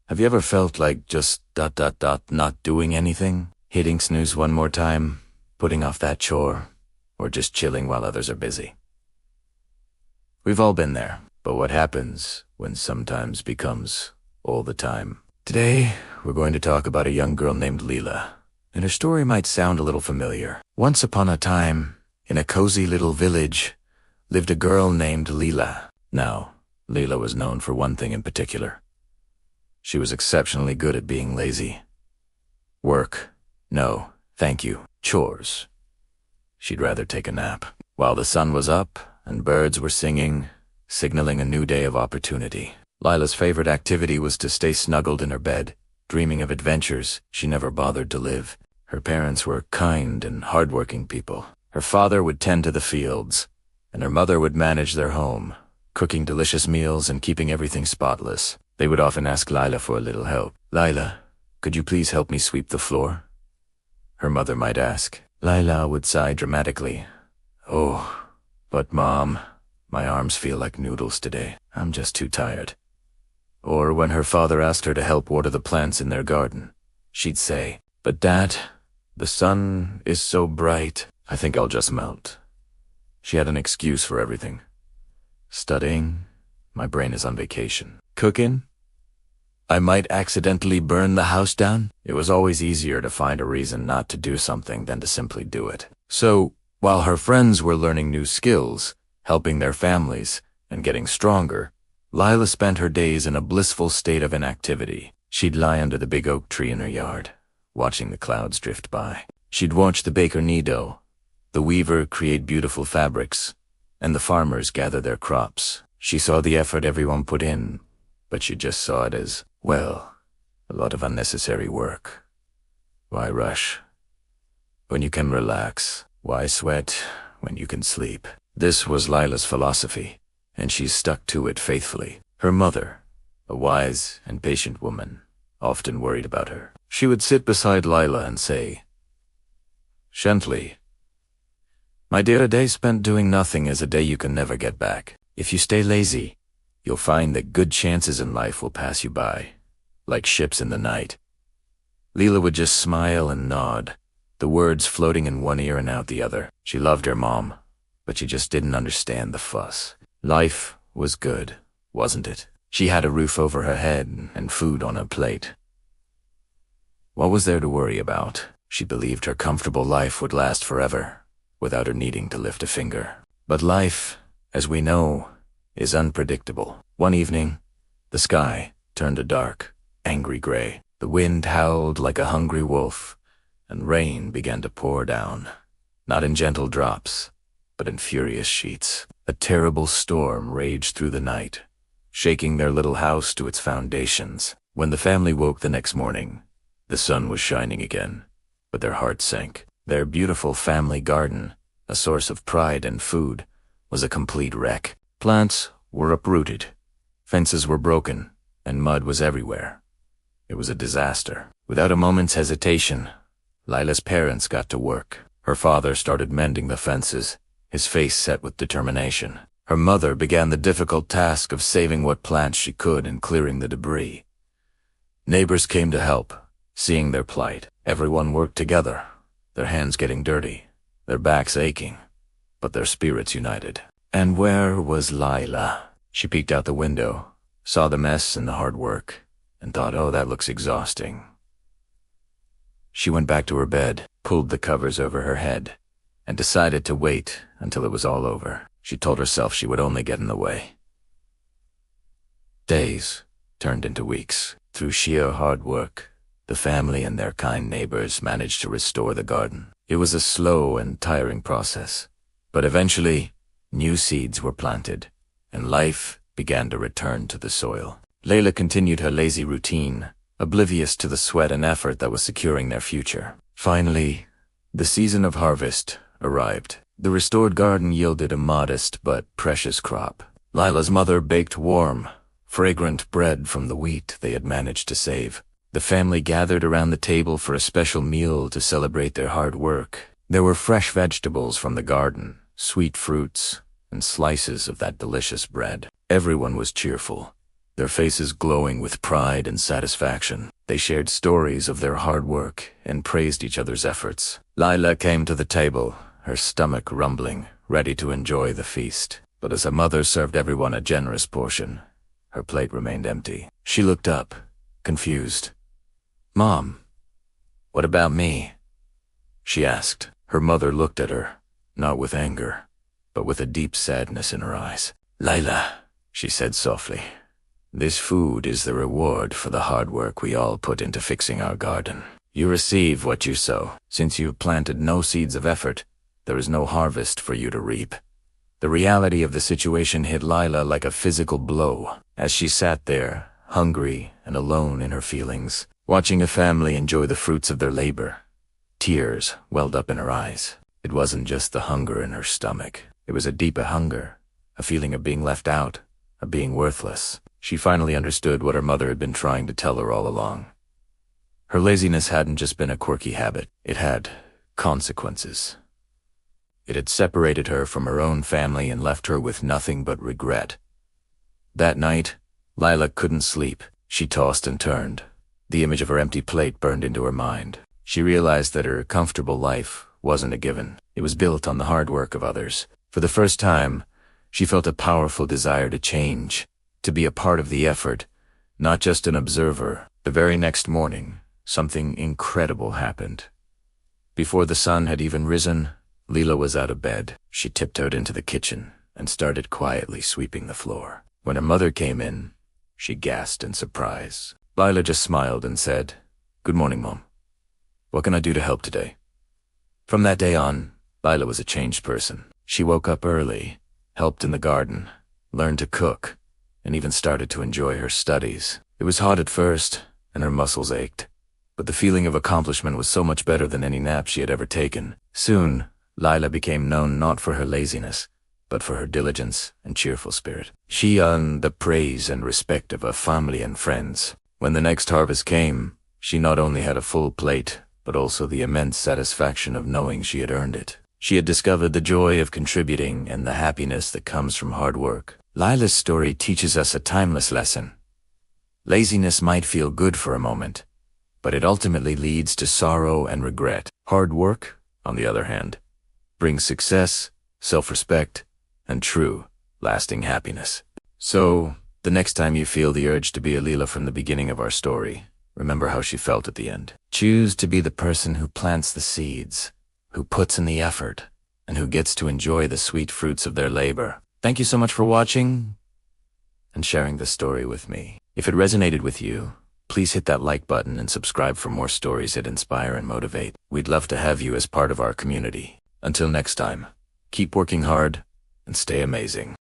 Have you ever felt like just not doing anything? Hitting snooze one more time, putting off that chore, or just chilling while others are busy? We've all been there, but what happens when sometimes becomes all the time? Today, we're going to talk about a young girl named Leela, and her story might sound a little familiar. Once upon a time, in a cozy little village, lived a girl named Leela. Now, Leela was known for one thing in particular. She was exceptionally good at being lazy. Work. No, thank you. Chores. She'd rather take a nap. While the sun was up and birds were singing, signaling a new day of opportunity, Lila's favorite activity was to stay snuggled in her bed, dreaming of adventures she never bothered to live. Her parents were kind and hardworking people. Her father would tend to the fields, and her mother would manage their home, cooking delicious meals and keeping everything spotless. They would often ask Lila for a little help. "Lila, could you please help me sweep the floor?" Her mother might ask. Lila would sigh dramatically. "Oh, but Mom, my arms feel like noodles today. I'm just too tired." Or when her father asked her to help water the plants in their garden, she'd say, "But Dad, the sun is so bright, I think I'll just melt." She had an excuse for everything. Studying, my brain is on vacation. Cooking, I might accidentally burn the house down. It was always easier to find a reason not to do something than to simply do it. So, while her friends were learning new skills, helping their families, and getting stronger, Lila spent her days in a blissful state of inactivity. She'd lie under the big oak tree in her yard, watching the clouds drift by. She'd watch the baker knead dough, the weaver create beautiful fabrics, and the farmers gather their crops. She saw the effort everyone put in, but she just saw it as, well, a lot of unnecessary work. Why rush when you can relax? Why sweat when you can sleep? This was Lila's philosophy, and she stuck to it faithfully. Her mother, a wise and patient woman, often worried about her. She would sit beside Lila and say, gently, "My dear, a day spent doing nothing is a day you can never get back. If you stay lazy, you'll find that good chances in life will pass you by, like ships in the night." Leela would just smile and nod, the words floating in one ear and out the other. She loved her mom, but she just didn't understand the fuss. Life was good, wasn't it? She had a roof over her head and food on her plate. What was there to worry about? She believed her comfortable life would last forever, without her needing to lift a finger. But life, as we know, is unpredictable. One evening, the sky turned a dark, angry gray. The wind howled like a hungry wolf, and rain began to pour down, not in gentle drops, but in furious sheets. A terrible storm raged through the night, shaking their little house to its foundations. When the family woke the next morning, the sun was shining again, but their hearts sank. Their beautiful family garden, a source of pride and food, was a complete wreck. Plants were uprooted, fences were broken, and mud was everywhere. It was a disaster. Without a moment's hesitation, Lila's parents got to work. Her father started mending the fences, his face set with determination. Her mother began the difficult task of saving what plants she could and clearing the debris. Neighbors came to help, seeing their plight. Everyone worked together, their hands getting dirty, their backs aching, but their spirits united. And where was Lila? She peeked out the window, saw the mess and the hard work, and thought, oh, that looks exhausting. She went back to her bed, pulled the covers over her head, and decided to wait until it was all over. She told herself she would only get in the way. Days turned into weeks. Through sheer hard work, the family and their kind neighbors managed to restore the garden. It was a slow and tiring process, but eventually, new seeds were planted, and life began to return to the soil. Layla continued her lazy routine, oblivious to the sweat and effort that was securing their future. Finally, the season of harvest arrived. The restored garden yielded a modest but precious crop. Lila's mother baked warm, fragrant bread from the wheat they had managed to save. The family gathered around the table for a special meal to celebrate their hard work. There were fresh vegetables from the garden, sweet fruits, and slices of that delicious bread. Everyone was cheerful, their faces glowing with pride and satisfaction. They shared stories of their hard work and praised each other's efforts. Lila came to the table, her stomach rumbling, ready to enjoy the feast. But as her mother served everyone a generous portion, her plate remained empty. She looked up, confused. "Mom, what about me?" she asked. Her mother looked at her, not with anger, but with a deep sadness in her eyes. "Lila," she said softly, "this food is the reward for the hard work we all put into fixing our garden. You receive what you sow. Since you've planted no seeds of effort, there is no harvest for you to reap." The reality of the situation hit Lila like a physical blow as she sat there, hungry and alone in her feelings, watching a family enjoy the fruits of their labor. Tears welled up in her eyes. It wasn't just the hunger in her stomach. It was a deeper hunger, a feeling of being left out, of being worthless. She finally understood what her mother had been trying to tell her all along. Her laziness hadn't just been a quirky habit. It had consequences. It had separated her from her own family and left her with nothing but regret. That night, Lila couldn't sleep. She tossed and turned. The image of her empty plate burned into her mind. She realized that her comfortable life wasn't a given. It was built on the hard work of others. For the first time, she felt a powerful desire to change, to be a part of the effort, not just an observer. The very next morning, something incredible happened. Before the sun had even risen, Lila was out of bed. She tiptoed into the kitchen and started quietly sweeping the floor. When her mother came in, she gasped in surprise. Lila just smiled and said, "Good morning, Mom. What can I do to help today?" From that day on, Lila was a changed person. She woke up early, helped in the garden, learned to cook, and even started to enjoy her studies. It was hot at first, and her muscles ached, but the feeling of accomplishment was so much better than any nap she had ever taken. Soon, Lila became known not for her laziness, but for her diligence and cheerful spirit. She earned the praise and respect of her family and friends. When the next harvest came, she not only had a full plate, but also the immense satisfaction of knowing she had earned it. She had discovered the joy of contributing and the happiness that comes from hard work. Lila's story teaches us a timeless lesson. Laziness might feel good for a moment, but it ultimately leads to sorrow and regret. Hard work, on the other hand, brings success, self-respect, and true, lasting happiness. So, the next time you feel the urge to be a Lila from the beginning of our story, remember how she felt at the end. Choose to be the person who plants the seeds, who puts in the effort, and who gets to enjoy the sweet fruits of their labor. Thank you so much for watching and sharing this story with me. If it resonated with you, please hit that like button and subscribe for more stories that inspire and motivate. We'd love to have you as part of our community. Until next time, keep working hard and stay amazing.